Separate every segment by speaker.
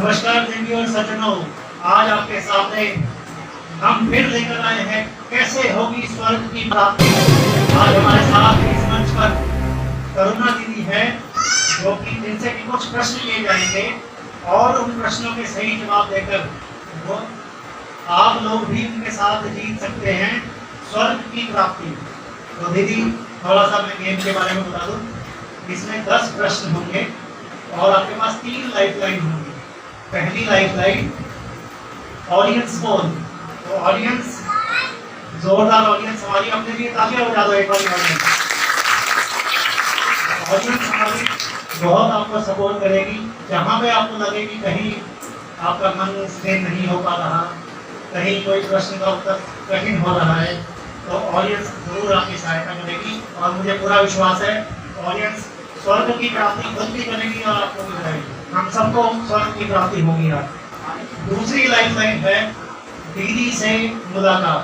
Speaker 1: नमस्कार देवी और सज्जनों, आज आपके सामने हम फिर लेकर आए हैं कैसे होगी स्वर्ग की प्राप्ति। आज हमारे साथ इस मंच पर करुणा दीदी है, जो कि जिनसे भी कुछ प्रश्न किए जाएंगे और उन प्रश्नों के सही जवाब देकर वो आप लोग भी उनके साथ जीत सकते हैं स्वर्ग की प्राप्ति। तो दीदी, थोड़ा सा मैं गेम के बारे में बता दूं। इसमें 10 प्रश्न होंगे और आपके पास 3 लाइफलाइन होंगी। पहली लाइफलाइन ऑडियंस पोल। तो ऑडियंस, जोरदार ऑडियंस हमारी अपने लिए तालियां बजा दो एक बार। ऑडियंस हमारी बहुत आपको सपोर्ट करेगी। जहां पे आपको लगे कि कहीं आपका मन स्थिर नहीं हो पा रहा, कहीं कोई प्रश्न का उत्तर कठिन हो रहा है, तो ऑडियंस जरूर आपकी सहायता करेगी। और मुझे पूरा विश्वास है ऑडियंस स्वर्ग की प्राप्ति खुद भी करेगी और आपको भी कराएगी। हम सबको स्वर्ग की प्राप्ति होगी। आज दूसरी लाइफलाइन है दीदी से मुलाकात।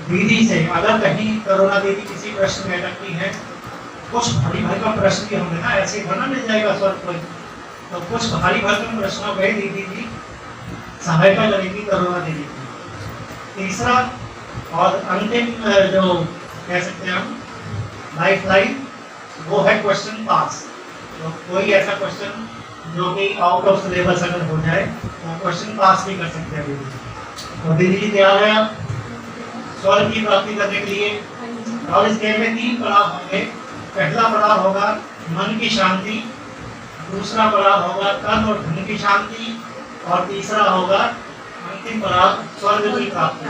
Speaker 1: दीदी से अगर कहीं करुणा दीदी किसी प्रश्न में अटकती है, कुछ भारी भरकम प्रश्न भी होंगे ना, ऐसे बना मिल जाएगा स्वर्ग पर, तो कुछ भारी भरकम प्रश्नों पे दीदी जी सहायता करेगी करुणा दीदी की। तीसरा और अंतिम जो कह सकते हैं हम लाइफलाइन, वो है क्वेश्चन पास। तो कोई ऐसा क्वेश्चन जो कि आउट ऑफ सिलेबस अगर हो जाए तो क्वेश्चन पास भी कर सकते हैं दीदी। तो दीदी जी तैयार है आप स्वर्ग की प्राप्ति करने के लिए? और इस गेम में 3 पड़ाव होंगे। पहला पड़ाव होगा मन की शांति, दूसरा पड़ाव होगा तन और धन की शांति, और तीसरा होगा अंतिम पड़ाव स्वर्ग की प्राप्ति।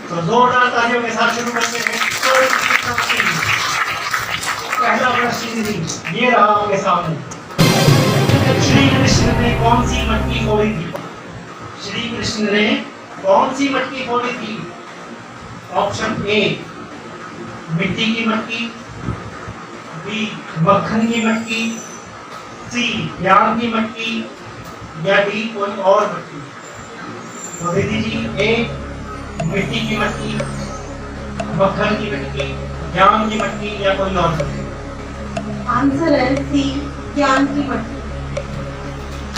Speaker 1: तो जोरदार तालियों के साथ शुरू करते हैं स्वर्ग की प्राप्ति। पहला प्रश्न दीदी ये रहा आपके सामने। श्री कृष्ण ने कौन सी मटकी फोड़ी थी? श्री कृष्ण ने कौन सी मटकी फोड़ी थी? ऑप्शन ए मिट्टी की मटकी, बी मक्खन की मटकी, सी ज्ञान की मटकी, या डी कोई और मटकी। तो दीदी जी, ए मिट्टी की मटकी, मक्खन की मटकी, ज्ञान की मटकी, या कोई और मटकी?
Speaker 2: आंसर है सी ज्ञान की मटकी।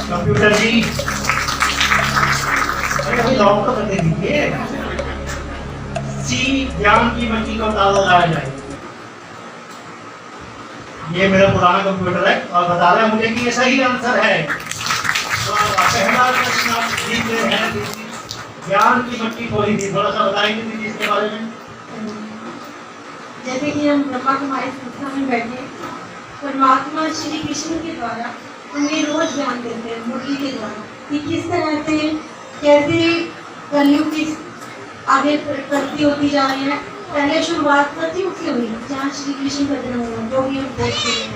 Speaker 1: कंप्यूटर जी अरे लॉक तो कर दीजिए। सी ज्ञान की मटकी को ताला लगाया जाए। ये मेरा पुराना कंप्यूटर है और बता रहा है मुझे कि ये सही आंसर है। तो पहला प्रश्न आप जीत रहे हैं दीदी। ज्ञान की मटकी फोड़ी थी, थोड़ा सा बताएंगे दीदी इसके बारे में?
Speaker 2: जैसे कि हम ब्रह्मा कुमारी संस्था में बैठे, परमात्मा श्री कृष्ण के द्वारा हमें रोज ज्ञान देते हैं मुरली के द्वारा कि किस तरह से कैसे कलयुग की आगे प्रगति होती जा रही है। पहले शुरुआत सतयुग से हुई जहाँ श्री कृष्ण का जन्म हुआ, जो भी हम देखते हैं,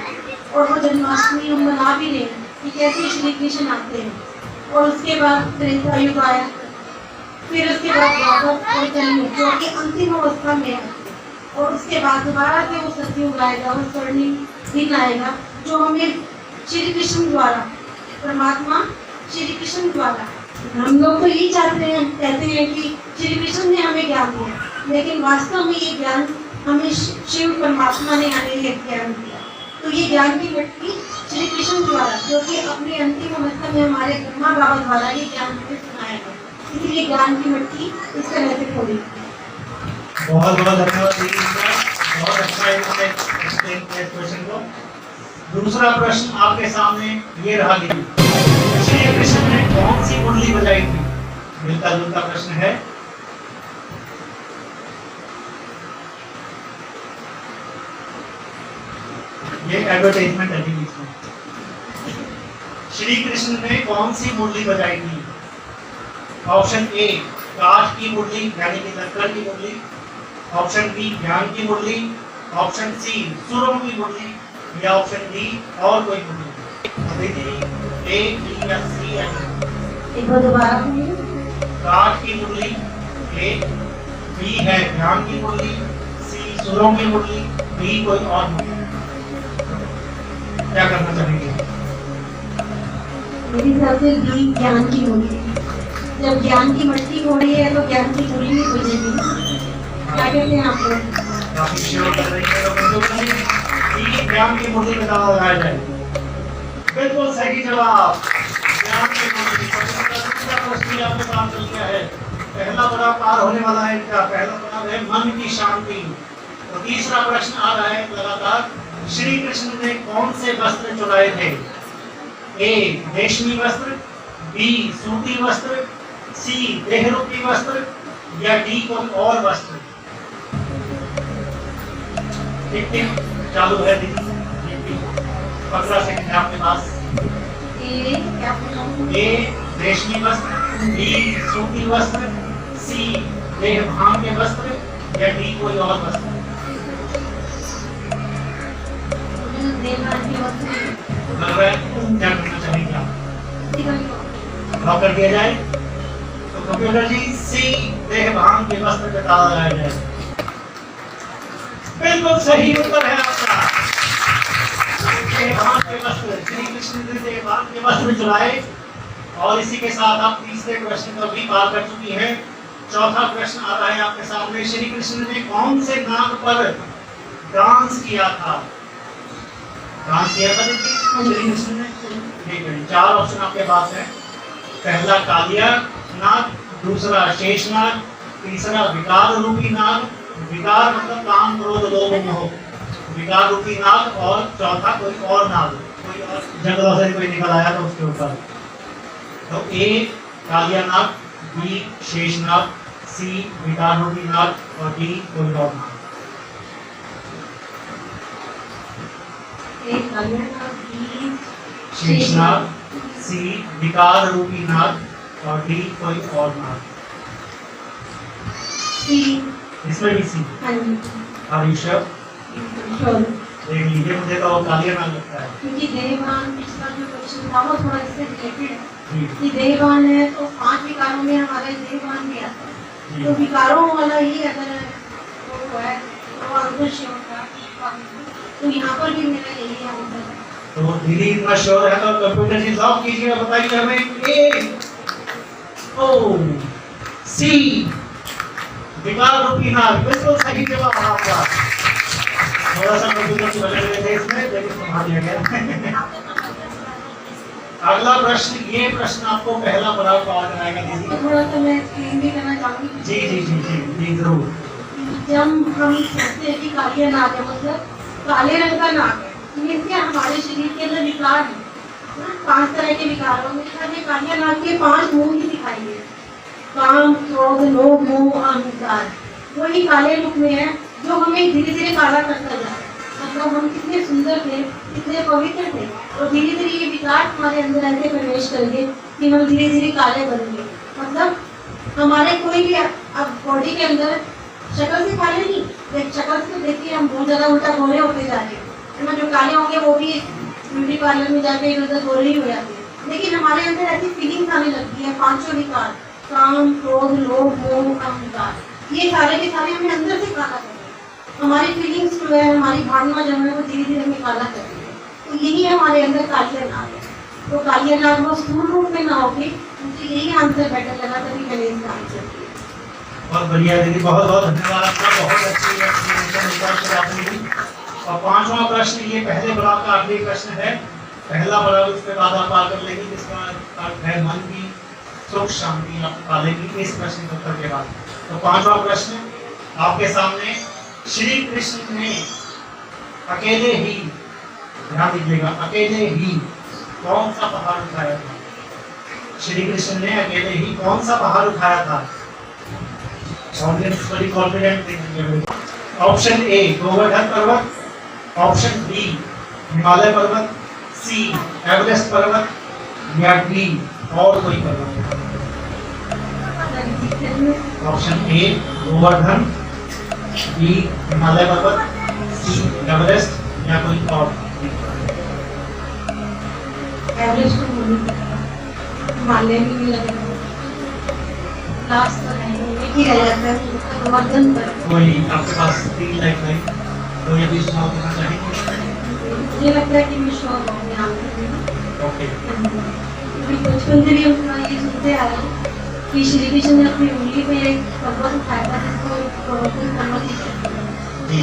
Speaker 2: और वो जन्माष्टमी हम मना भी रहे हैं कि कैसे श्री कृष्ण आते हैं। और उसके बाद त्रेता युग आया, फिर उसके बाद द्वापर और कलयुग जो कि अंतिम अवस्था में है, और उसके बाद दोबारा से वो सतयुग आएगा, वो स्वर्णिम दिन आएगा, जो हमें श्री कृष्ण द्वारा, परमात्मा श्री कृष्ण द्वारा, हम लोग तो यही चाहते हैं, कहते हैं कि श्री कृष्ण ने हमें ज्ञान दिया, लेकिन वास्तव में ये ज्ञान हमें शिव परमात्मा ने हमें ज्ञान दिया। तो ये ज्ञान की मटकी श्री कृष्ण द्वारा, जो कि अपने अंतिम अवस्था में हमारे ब्रह्मा बाबा द्वारा ये ज्ञान हमें सुनाया गया, इसलिए ज्ञान की मटकी इस तरह से खोली।
Speaker 1: बहुत बहुत धन्यवाद दीदी, बहुत अच्छा है एक्सप्लेन किया क्वेश्चन को। दूसरा प्रश्न आपके सामने ये रहा दीदी। श्री कृष्ण ने कौन सी मुरली बजाई थी? मिलता जुलता प्रश्न है। ये एडवर्टाइजमेंट है दीदी इसमें। श्री कृष्ण ने कौन सी मुरली बजाई थी? ऑप्शन ए काठ की मुरली यानी कि लक्कड़ की मुरली, ऑप्शन बी ज्ञान की मुरली, ऑप्शन सी सुरों की मुरली, या ऑप्शन डी और कोई मुरली? ए, बी या सी?
Speaker 2: एक बार दोबारा
Speaker 1: काठ की मुरली ए, बी है ज्ञान की मुरली, सी सुरों की मुरली, डी कोई और मुरली? क्या करना चाहेंगे?
Speaker 2: मेरी हिसाब से डी ज्ञान की मुरली। जब ज्ञान की मटकी हो रही है तो ज्ञान की मुरली भी बजेगी। क्या कहते हैं आप लोग?
Speaker 1: काफी श्योर कर रही है तो ज्ञान की मुरली में ताला लगाया जाए। बिल्कुल सही जवाब। ज्ञान के मोती। दूसरा प्रश्न भी आपके पास चल गया है। पहला बड़ा पार होने वाला है इनका। पहला बड़ा है मन की शांति। तो तीसरा प्रश्न आ रहा है लगातार। श्री कृष्ण ने कौन से वस्त्र चुराए थे? ए रेशमी वस्त्र, बी सूती वस्त्र, सी देहरूपी वस्त्र, या डी कोई और वस्त्र? टिक टिक चालू है दीदी। 15 सेकंड है आपके पास। ए रेशमी वस्त्र, बी सूती वस्त्र, सी देह भाम के वस्त्र, या डी कोई और वस्त्र? क्या करना चाहेंगे आप? लॉक कर दिया जाए तो कंप्यूटर जी सी देह भाम के वस्त्र पे ताला लगाया जाए। बिल्कुल सही उत्तर है आपका। देह भाम के वस्त्र, श्री कृष्ण ने देह भाम के वस्त्र चुराए। और इसी के साथ आप तीसरे प्रश्न को भी पार कर चुकी हैं। चौथा प्रश्न आ रहा है आपके सामने। श्री कृष्ण ने कौन से नाग पर डांस किया था? डांस किया था श्री कृष्ण ने? 4 ऑप्शन आपके पास है। पहला कालिया नाग, दूसरा शेषनाग, तीसरा विकार रूपी नाग, विकार मतलब काम क्रोध लोभ मोह, विकार रूपी नाग, और चौथा कोई और नाग, कोई और जंगलों से कोई निकल आया तो उसके ऊपर। तो ए कालिया नाग, बी शेषनाग, सी विकार रूपी नाग, और डी कोई और नाग।
Speaker 2: एक कालिया नाग, बी
Speaker 1: शेषनाग, सी विकार रूपी नाग, और डी कोई और नाग।
Speaker 2: सी।
Speaker 1: इसमें भी सी?
Speaker 2: हाँ जी।
Speaker 1: Are you sure?
Speaker 2: श्योर।
Speaker 1: देख लीजिए, मुझे तो कालिया नाग लगता है।
Speaker 2: क्योंकि देहभान पिछला जो क्वेश्चन था वो थोड़ा इससे रिलेटेड है
Speaker 1: जी।
Speaker 2: कि देहभान है तो 5 विकारों में हमारा देहभान भी आता है। तो विकारों वाला ही अगर वो है तो अंकुश होगा। तो यहाँ पर भी मेरा यही है उत्तर।
Speaker 1: तो दीदी इतना श्योर है तो कंप्यूटर जी लॉक कीजिए। बताइए हमें ए ओ सी विकार रूपी नाग। बिल्कुल सही जवाब आपका। थोड़ा सा कंप्यूटर से बदल गए थे इसमें, लेकिन संभाल लिया गया। अगला प्रश्न, ये प्रश्न आपको पहला पड़ाव पार कराएगा दीदी।
Speaker 2: तो थोड़ा सा मैं एक्सप्लेन भी करना चाहूँगी।
Speaker 1: जी जी जी जी जी जरूर।
Speaker 2: जब हम सोचते हैं कि कालिया नाग है मतलब काले रंग का नाग है, इसके हमारे शरीर के अंदर विकार है। 5 तरह के विकारों में कालिया नाग के 5 मुंह ही दिखाई दे। काम क्रोध लोभ मोह अहंकार वही काले रूप में है जो हमें धीरे धीरे काला करता जा रहा है। मतलब हम कितने सुंदर थे, कितने पवित्र थे, और धीरे धीरे ये विकार हमारे अंदर ऐसे प्रवेश करेंगे कि हम धीरे धीरे काले बनेंगे। मतलब हमारे कोई भी अब बॉडी के अंदर शक्ल से काले नहीं, शक्ल से देखिए हम बहुत ज्यादा उल्टा गोरे होते जा रहे हैं। जो काले होंगे वो भी ब्यूटी पार्लर में जाके इधर उधर गोरे ही हो जाते हैं। लेकिन हमारे अंदर ऐसी फीलिंग्स आने लगती है। 5 विकार काम क्रोध लोभ मोह अहंकार, ये सारे के सारे हमें अंदर से काला कर रहे हैं। हमारी फीलिंग्स जो है, हमारी भावना जो है वो धीरे धीरे हमें काला कर रही है। तो यही हमारे अंदर कालिया नाग है। तो कालिया नाग वो स्थूल रूप में ना होगी। मुझे यही आंसर बेटर लगा, तभी मैंने इसका आंसर दिया।
Speaker 1: बहुत बढ़िया दीदी, बहुत बहुत धन्यवाद आपका। बहुत अच्छी एक्सप्लेनेशन आपने दी। और 5वां प्रश्न, ये पहले ब्लॉक का आखिरी प्रश्न है। पहला ब्लॉक उसके बाद आप पार कर लेंगे, जिसका अर्थ है मन की सुख शांति आप पालेंगी इस प्रश्न के उत्तर के बाद। तो 5वां प्रश्न आपके सामने। श्री कृष्ण ने अकेले ही, ध्यान दीजिएगा, अकेले ही कौन सा पहाड़ उठाया था? श्री कृष्ण ने अकेले ही कौन सा पहाड़ उठाया था? ऑडियंस बड़ी कॉन्फिडेंट दिखेंगे। ऑप्शन ए गोवर्धन पर्वत, ऑप्शन बी हिमालय पर्वत, सी एवरेस्ट पर्वत, या डी और कोई पर्वत? Option A Govardhan, B Himalaya पर्वत, सी एवरेस्ट, या कोई और?
Speaker 2: एवरेस्ट को हिमालय में भी लगेगा। लास्ट तो नहीं ही रह जाता है गोवर्धन पर।
Speaker 1: कोई आपके पास 3 लाइफ है तो ये भी सुनाओ देना चाहेंगे?
Speaker 2: मुझे लगता है कि मैं श्योर होंगे आंसर में।
Speaker 1: ओके।
Speaker 2: बचपन से भी हम ये सुनते आ रहे हैं कि श्री कृष्ण ने अपनी उंगली पे एक पर्वत उठाया था जिसको गोवर्धन पर्वत कहते हैं।
Speaker 1: जी,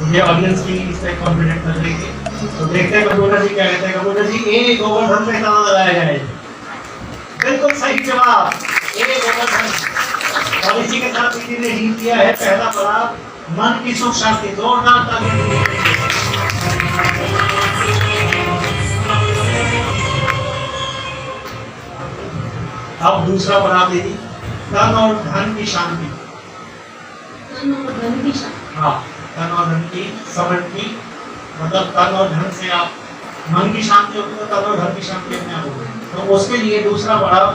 Speaker 1: मुझे ऑडियंस भी इस पे कॉन्फिडेंट कर रही है। तो देखते हैं कंप्यूटर जी क्या कहते हैं। कंप्यूटर जी ए गोवर्धन पे ताला लगाया जाए। बिल्कुल सही जवाब। एक ओवर धन। और इसी के साथ दीदी ने जीत लिया है पहला पड़ाव, मन की सुख शांति। जोरदार ताली। अब दूसरा पड़ाव दीदी, तन और धन की शांति।
Speaker 2: तन और धन की शांति।
Speaker 1: हाँ, तन और धन की समृद्धि, मतलब तन और धन से आप मन की शांति होगी तो तन और धन की शांति अपने आप होगी। तो उसके लिए दूसरा पड़ाव,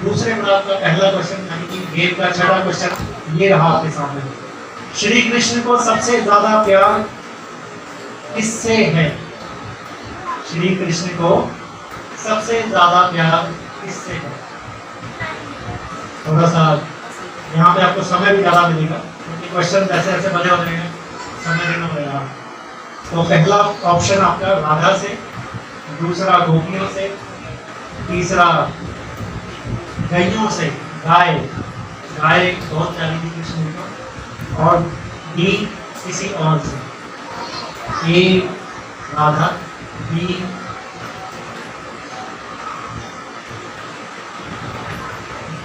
Speaker 1: दूसरे पड़ाव का पहला क्वेश्चन यानी कि गेम का छठा क्वेश्चन ये रहा आपके सामने। श्री कृष्ण को सबसे ज्यादा प्यार किससे है? श्री कृष्ण को सबसे ज्यादा प्यार किससे है? थोड़ा सा यहाँ पे आपको समय भी ज्यादा मिलेगा क्योंकि क्वेश्चन जैसे जैसे बने होते हैं समय देना पड़ेगा। तो पहला ऑप्शन आपका राधा से, दूसरा गोपियों से, तीसरा गायों से, गाय बहुत प्यारी थी कृष्ण जी को, और डी किसी और से। ए राधा,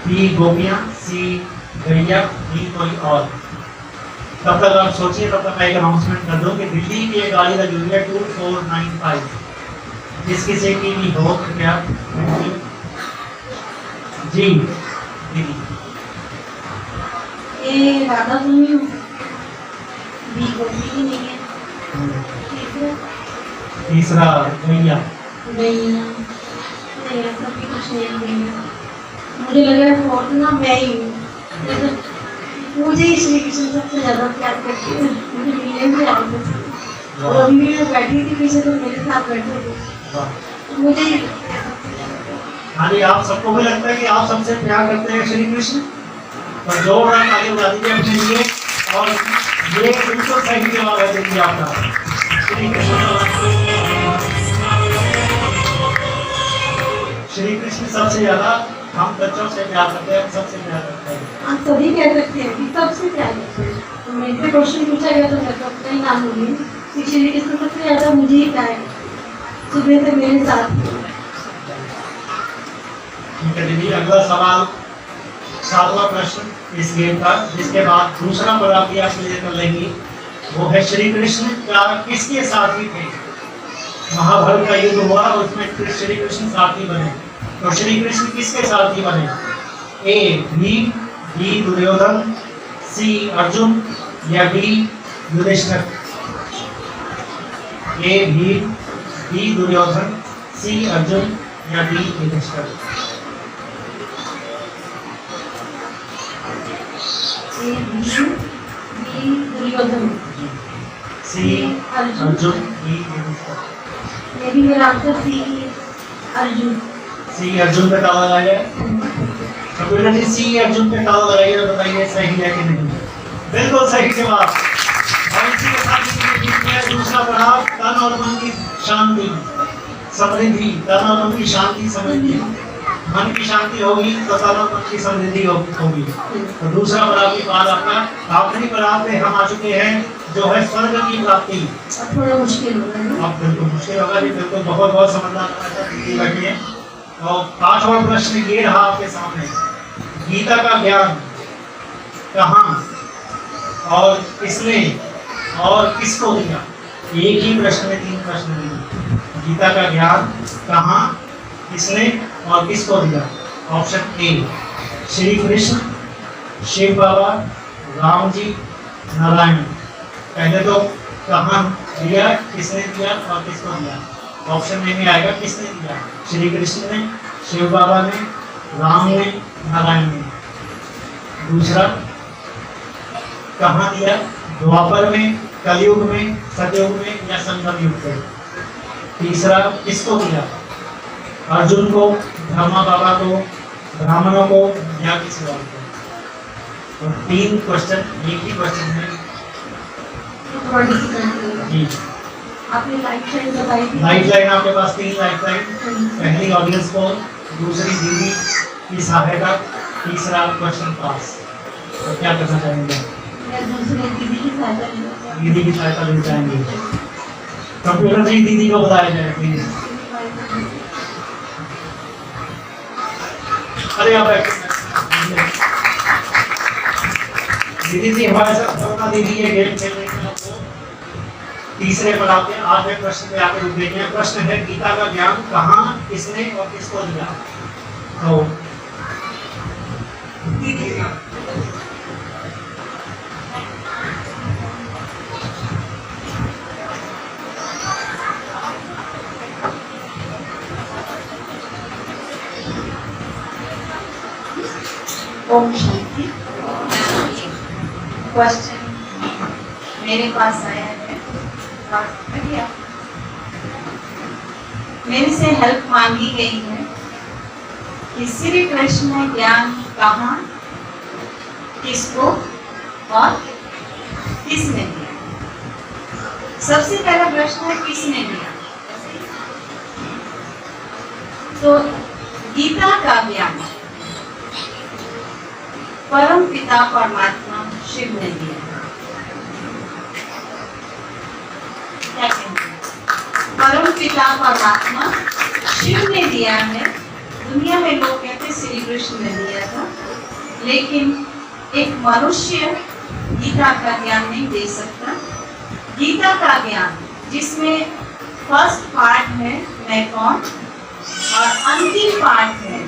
Speaker 1: बी गोपियां, सी गैया, डी कोई और। तब तक आप सोचिए, तब तक मैं एक अनाउंसमेंट कर दूं कि दिल्ली की एक गाड़ी लगी हुई है 2495, जिस किसी की भी हो कृपया जी दीदी।
Speaker 2: ये राधा तो नहीं हो, बी गोपी की नहीं है,
Speaker 1: तीसरा गैया।
Speaker 2: गैया नहीं, ऐसा भी कुछ नहीं है गैया। मुझे लग रहा है फोर्थ ना मैं ही हूँ। मुझे ही श्री कृष्ण सबसे ज्यादा प्यार करती है, मुझे मिलने भी आए थे और अभी भी मैं बैठी थी पीछे तो मेरे साथ बैठे थे। मुझे
Speaker 1: हाँ जी, आप सबको भी लगता है कि आप सबसे प्यार करते हैं श्री कृष्ण? तो जोरदार ताली बजा दीजिए अपने लिए। और ये बिल्कुल सही जवाब है देखिए आपका। श्री कृष्ण सबसे ज्यादा हम बच्चों से प्यार करते हैं, हम सबसे प्यार करते हैं।
Speaker 2: आप सभी कह सकते हैं कि सबसे प्यार करते हैं। तो मेरे से क्वेश्चन पूछा गया तो मैं तो अपना ही नाम लूँगी कि श्री कृष्ण सबसे ज्यादा मुझे ही प्यार है, सुबह से मेरे साथ।
Speaker 1: ठीक है दीदी, अगला सवाल, सातवां प्रश्न इस गेम का, जिसके बाद दूसरा पड़ाव भी आप क्लियर कर लेंगी। वो है श्री कृष्ण क्या किसके साथी थे? महाभारत का युद्ध हुआ और उसमें श्री कृष्ण साथी बने, तो श्री कृष्ण किसके साथी बने? ए भीम, बी दुर्योधन, सी अर्जुन या डी युधिष्ठिर? ए भीम, बी दुर्योधन, सी अर्जुन या डी युधिष्ठिर?
Speaker 2: ए भीम, बी दुर्योधन,
Speaker 1: सी अर्जुन, डी युधिष्ठिर?
Speaker 2: ये भी मेरा आंसर सी अर्जुन।
Speaker 1: सी अर्जुन पे ताला लगाया। कंप्यूटर जी सी अर्जुन पे ताला लगाइए और बताइए सही है कि नहीं। बिल्कुल सही जवाब। और इसी के साथ दूसरा पड़ाव, तन और मन की शांति समृद्धि। तन और मन की शांति समृद्धि, मन की शांति होगी तो तन और मन की समृद्धि होगी। तो दूसरा पड़ाव के बाद आपका आखिरी पड़ाव पे हम आ चुके हैं, जो है स्वर्ग की प्राप्ति।
Speaker 2: थोड़ा मुश्किल होगा।
Speaker 1: अब बिल्कुल मुश्किल होगा जी, बिल्कुल बहुत बहुत समझदार बैठिए। तो पांचवा प्रश्न ये रहा आपके सामने, गीता का ज्ञान कहाँ और किसने और किसको दिया? एक ही प्रश्न में तीन प्रश्न दिए। गीता का ज्ञान कहाँ, किसने और किसको दिया? ऑप्शन ए श्री कृष्ण, शिव बाबा, राम जी, नारायण। पहले तो कहाँ दिया, किसने दिया और किसको दिया? ऑप्शन ए में आएगा किसने दिया, श्री कृष्ण ने, शिव बाबा ने, राम ने, नारायण ने। दूसरा कहाँ दिया, द्वापर में, कलयुग में, सतयुग में या संगम युग में। तीसरा किसको दिया, अर्जुन को, ब्रह्मा बाबा को, ब्राह्मणों को या किसी और को। तो तीन क्वेश्चन एक ही क्वेश्चन में जी।
Speaker 2: आपने लाइफ लाइन बताई थी।
Speaker 1: लाइफ लाइन आपके पास तीन लाइफ लाइन, पहली ऑडियंस को, दूसरी दीदी की सहायता, तीसरा क्वेश्चन पास। तो क्या करना चाहेंगे?
Speaker 2: मैं दूसरे दीदी की सहायता लूँगा।
Speaker 1: दीदी की सहायता लेना चाहेंगे। कंप्यूटर जी दीदी को बताया जाए प्लीज। अरे आप दीदी जी हमारे साथ करुणा दीदी ये गेम खेल रही है आपको तीसरे पड़ाव के आठवें प्रश्न पे आकर रुक गई हैं। प्रश्न है गीता का ज्ञान कहाँ, किसने और किसको दिया? तो दीदी
Speaker 3: ओम शांति। क्वेश्चन मेरे पास आया है, मेरे से हेल्प मांगी गई है कि श्री कृष्ण ज्ञान कहाँ, किसको और किसने दिया। सबसे पहला प्रश्न है किसने दिया। तो गीता का ज्ञान परम पिता परमात्मा शिव ने दिया। क्या कहते हैं? परम पिता परमात्मा शिव ने दिया है। दुनिया में लोग कहते श्री कृष्ण ने दिया था, लेकिन एक मनुष्य गीता का ज्ञान नहीं दे सकता। गीता का ज्ञान जिसमें फर्स्ट पार्ट है मैं कौन और अंतिम पार्ट है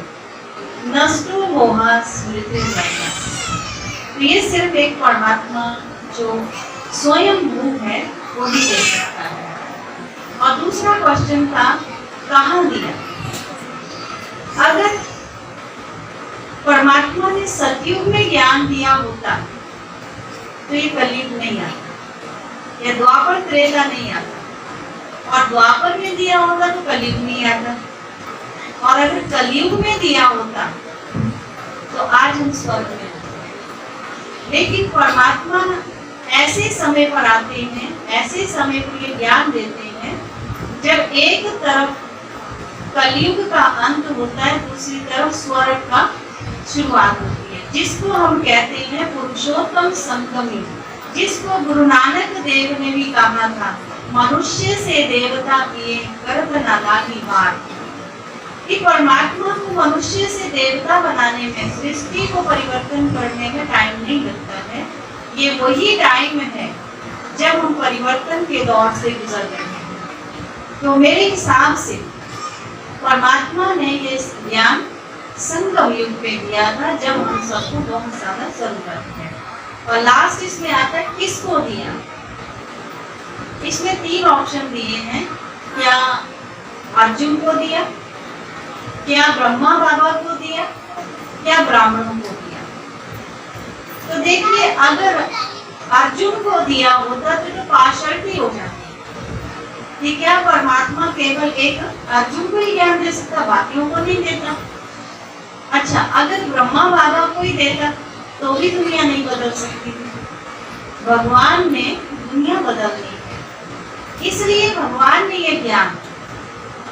Speaker 3: नष्टो मोहा स्मृति। तो ये सिर्फ एक परमात्मा जो स्वयं भू है वो ही दे सकता है। और दूसरा क्वेश्चन था कहाँ दिया। अगर परमात्मा ने सतयुग में ज्ञान दिया होता तो ये कलयुग नहीं आता, या द्वापर त्रेता नहीं आता, और द्वापर में दिया होता तो कलयुग नहीं आता, और अगर कलयुग में दिया होता तो आज हम स्वर्ग में होते। लेकिन परमात्मा ऐसे समय पर आते हैं, ऐसे समय पर ये ज्ञान देते हैं जब एक तरफ कलयुग का अंत होता है, दूसरी तरफ स्वर्ग का शुरुआत होती है, जिसको हम कहते हैं पुरुषोत्तम संगम युग, जिसको गुरु नानक देव ने भी कहा था मनुष्य से देवता किए गर्भ न लागी बार। कि परमात्मा को मनुष्य से देवता बनाने में, सृष्टि को परिवर्तन करने में टाइम नहीं लगता है। ये वही टाइम है जब हम परिवर्तन के दौर से गुजर रहे हैं। तो मेरे हिसाब से परमात्मा ने ये ज्ञान संगम युग पे दिया था, जब हम सबको बहुत ज्यादा जरूरत है। और लास्ट इसमें आता है किसको दिया। इसमें 3 ऑप्शन दिए हैं, क्या अर्जुन को दिया, क्या ब्रह्मा बाबा को दिया, क्या ब्राह्मणों को दिया। तो देखिए अगर अर्जुन को दिया होता तो पार्शलिटी हो जाती कि क्या परमात्मा केवल एक अर्जुन को ही ज्ञान दे सकता, बाकियों को नहीं देता। अच्छा, अगर ब्रह्मा बाबा को ही देता तो भी दुनिया नहीं बदल सकती थी। भगवान ने दुनिया बदलनी है, इसलिए भगवान ने ये ज्ञान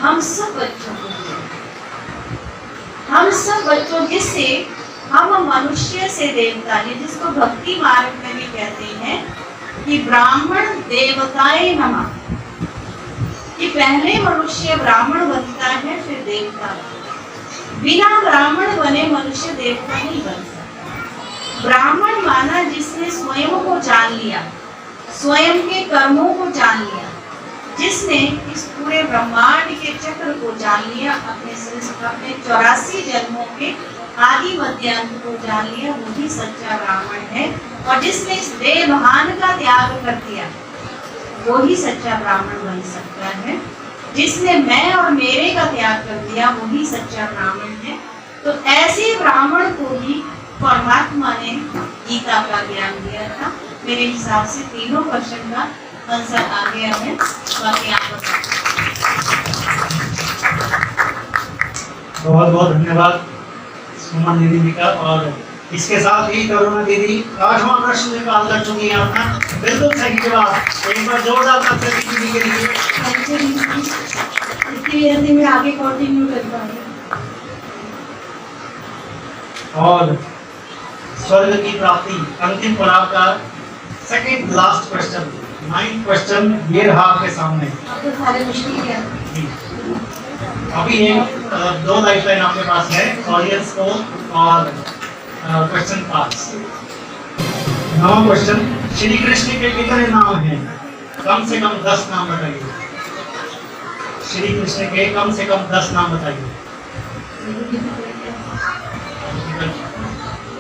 Speaker 3: हम सब बच्चों को दिया। हम सब बच्चों जिससे हम मनुष्य से देवता है, जिसको भक्ति मार्ग में भी कहते हैं कि ब्राह्मण देवताए नमः, कि पहले मनुष्य ब्राह्मण बनता है फिर देवता। बिना ब्राह्मण बने मनुष्य देवता नहीं बन सकता। ब्राह्मण माना जिसने स्वयं को जान लिया, स्वयं के कर्मों को जान लिया, जिसने इस पूरे ब्रह्मांड के चक्र को जान लिया, अपने 84 जन्मों के आदि मध्यांत को जान लिया, वही सच्चा ब्राह्मण है। और जिसने इस देवभान का त्याग कर दिया वो ही सच्चा ब्राह्मण बन सकता है। जिसने मैं और मेरे का त्याग कर दिया वही सच्चा ब्राह्मण है। तो ऐसे ब्राह्मण को ही परमात्मा ने गीता का ज्ञान दिया था। मेरे हिसाब से तीनों क्वेश्चन का आंसर आ गया है। बाकी आप
Speaker 1: बहुत बहुत धन्यवाद सुमन दीदी जी का। और इसके साथ ही करुणा दीदी 8वां प्रश्न निकाल कर चुकी है अपना। बिल्कुल सही जवाब। एक बार जोरदार ताली दीदी के लिए।
Speaker 2: इसकी वजह से मैं आगे कंटिन्यू कर पाऊंगी।
Speaker 1: और स्वर्ग की प्राप्ति अंतिम पड़ाव का second last question, 9th question ये रहा आपके सामने।
Speaker 2: अब तो सारे मुश्किल क्या
Speaker 1: अभी एक 2 लाइफलाइन आपके पास है ऑडियंस को और क्वेश्चन पास। 9वां क्वेश्चन, श्री कृष्ण के कितने नाम हैं? कम से कम 10 नाम बताइए। श्री कृष्ण के कम से कम 10 नाम बताइए।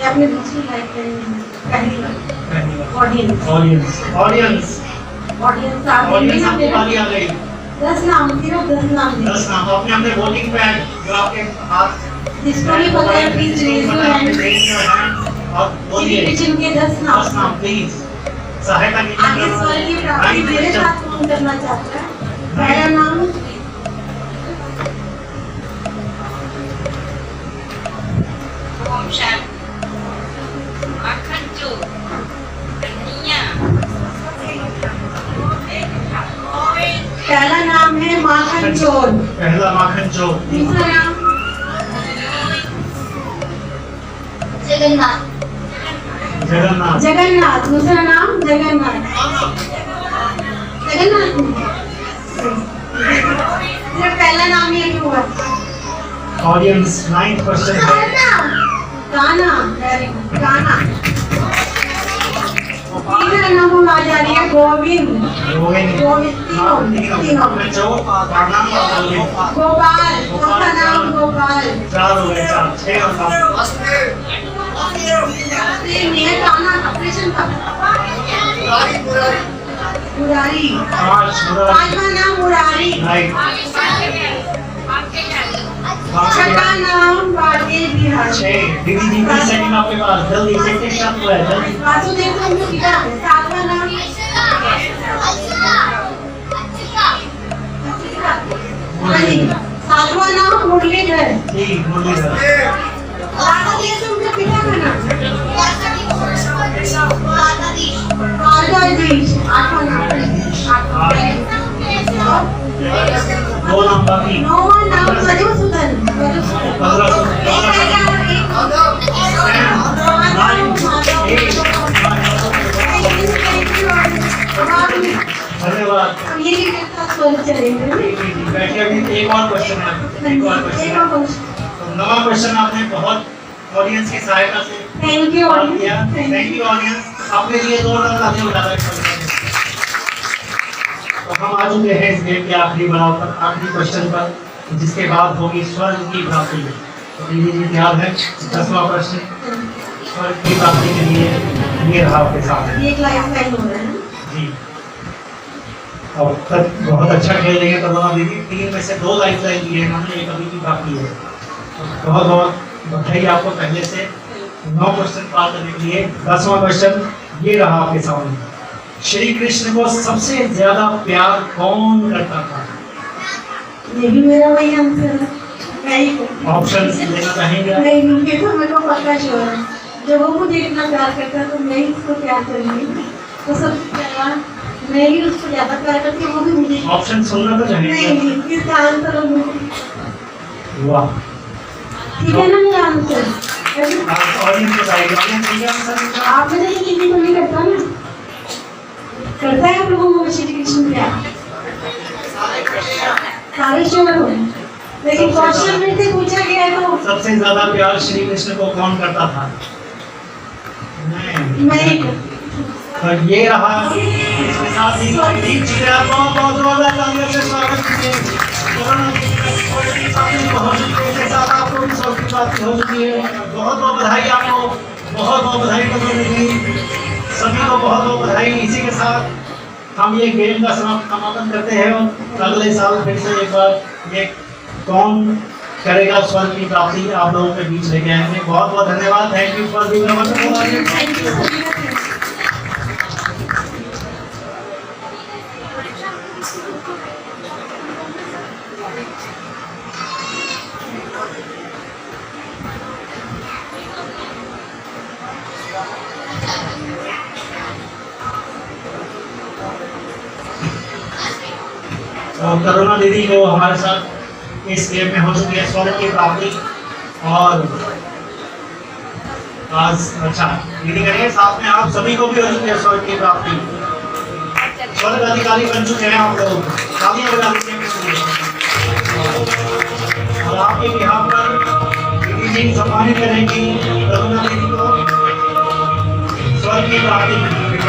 Speaker 2: अपने दूसरी लाइफ में पहली बार audience
Speaker 1: audience audience
Speaker 2: audience
Speaker 1: audience आपको वाली आ गई।
Speaker 2: 10 नाम, सिर्फ 10 नाम
Speaker 1: 10 नाम अपने अपने वोटिंग पैड जो आपके हाथ
Speaker 2: जिसको भी पता है प्लीज रेज योर हैंड।
Speaker 1: और
Speaker 2: श्री
Speaker 1: बोलिए
Speaker 2: कृष्ण के 10
Speaker 1: 10
Speaker 2: नाम।
Speaker 1: नाम प्लीज। सहायता
Speaker 2: आगे स्वर की प्राप्ति मेरे साथ कौन करना चाहता है? पहला नाम
Speaker 3: ओम शांति। माखन चोर, कन्हैया।
Speaker 2: पहला नाम है माखन चोर।
Speaker 1: पहला माखन चोर।
Speaker 2: दूसरा नाम जगन्नाथ।
Speaker 1: जगन्नाथ।
Speaker 2: जगन्नाथ। दूसरा नाम जगन्नाथ। जगन्नाथ सिर्फ पहला नाम ही अभी हुआ।
Speaker 1: ऑडियंस 9th क्वेश्चन है।
Speaker 2: गाना। Very good. गाना। तीसरा नाम आ जा रही है गोविंद।
Speaker 1: गोविंद।
Speaker 2: तीनों।
Speaker 1: चोर गाना और गोविंद।
Speaker 2: गोपाल। चौथा नाम गोपाल।
Speaker 1: 4 हो गए, 4 6 और 7।
Speaker 2: ये गाना ऑपरेशन का मुरारी।
Speaker 1: 5
Speaker 2: पांचवा नाम मुरारी। छठा नाम बाजे बिहार।
Speaker 1: 6 दीदी जी 20 सेकंड आपके पास, जल्दी से शब्द है जल्दी।
Speaker 2: वासुदेव तुम लोग कितना है? सातवां नाम सातवां नाम मुरलीधर।
Speaker 1: ठीक मुरलीधर।
Speaker 2: वासुदेव तुम लोग पिता का नाम द्वारकाधीश। आठवां नाम
Speaker 1: 2 नाम बाकी।
Speaker 2: नौवां नाम मधुसूदन।
Speaker 1: धन्यवाद।
Speaker 2: ये चलेंगे।
Speaker 1: बैठिए, अभी एक और क्वेश्चन है। एक और क्वेश्चन। तो 9वां क्वेश्चन आपने बहुत ऑडियंस की सहायता से
Speaker 2: थैंक यू
Speaker 1: सॉल्व किया। Thank you audience. अपने लिए 2 रन लाते हो ज़्यादा। तो हम आ चुके हैं इस गेम के आखिरी पड़ाव पर, आखिरी क्वेश्चन पर, जिसके बाद होगी स्वर्ग की प्राप्ति। तो दीदी जी तैयार है? 10वां प्रश्न स्वर्ग की प्राप्ति के लिए ये रहा आपके सामने।
Speaker 2: एक लाइफ टाइम हो रहा है
Speaker 1: जी अब तक बहुत अच्छा खेल रही है तरुणा दीदी। 3 में से 2 लाइफ लाइन दी है इन्होंने, एक अभी की बाकी है। तो बहुत बहुत बधाई आपको पहले से 9 क्वेश्चन पार करने के लिए। 10वां क्वेश्चन ये रहा आपके सामने। श्री कृष्ण को सबसे ज्यादा प्यार कौन करता था?
Speaker 2: ये भी मेरा वही आंसर है।
Speaker 1: ऑप्शन लेना चाहेंगे?
Speaker 2: नहीं, ये तो मेरे को पक्का श्योर है। जब वो मुझे इतना प्यार करता है तो मैं ही उसको प्यार करूंगी। तो सबसे पहला मैं ही उसको ज्यादा प्यार करती हूँ, वो भी मुझे।
Speaker 1: ऑप्शन सुनना तो चाहेंगे?
Speaker 2: नहीं, इसका आंसर
Speaker 1: वाह,
Speaker 2: ठीक है ना मेरा आंसर?
Speaker 1: ऑडियंस बताएगी। ऑडियंस सही आंसर
Speaker 2: आप मुझे ये किसी को नहीं करता ना, करता है आप लोगों को श्री कृष्ण प्यार? सारे श्योर हो, लेकिन क्वेश्चन में से पूछा गया है तो
Speaker 1: सबसे ज्यादा प्यार श्री कृष्ण को कौन करता था?
Speaker 2: मैं।
Speaker 1: तो ये रहा, इसके साथ ही जीत चुके हैं। बहुत जोरदार तालियों से स्वागत कीजिए। इसके साथ आपको भी स्वर्ग की प्राप्ति हो चुकी है। बहुत बहुत बधाई आपको, बहुत बहुत बधाई सभी को, बहुत बहुत बधाई। इसी के साथ हम ये गेम का समापन करते हैं और अगले साल फिर से एक बार ये कौन करेगा स्वर्ग की प्राप्ति आप लोगों के बीच लेके आएंगे। बहुत बहुत धन्यवाद। Thank you for being wonderful. Karuna दीदी को हमारे साथ इस गेम में हो चुकी है स्वर्ग की प्राप्ति। और आज अच्छा दीदी करिए, साथ में आप सभी को भी हो चुकी है स्वर्ग की प्राप्ति। स्वर्ग अधिकारी बन चुके हैं आप लोग। तालियां बजा दीजिए। और आपके बिहाफ पर दीदी जी सम्मानित करेंगी रघुना दीदी को स्वर्ग की प्राप्ति मिलेगी।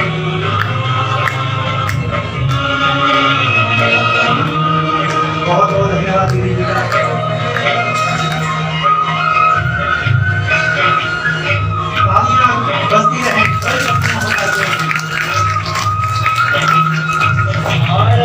Speaker 1: बहुत बहुत धन्यवाद दीदी जी का। बस्ती रहे और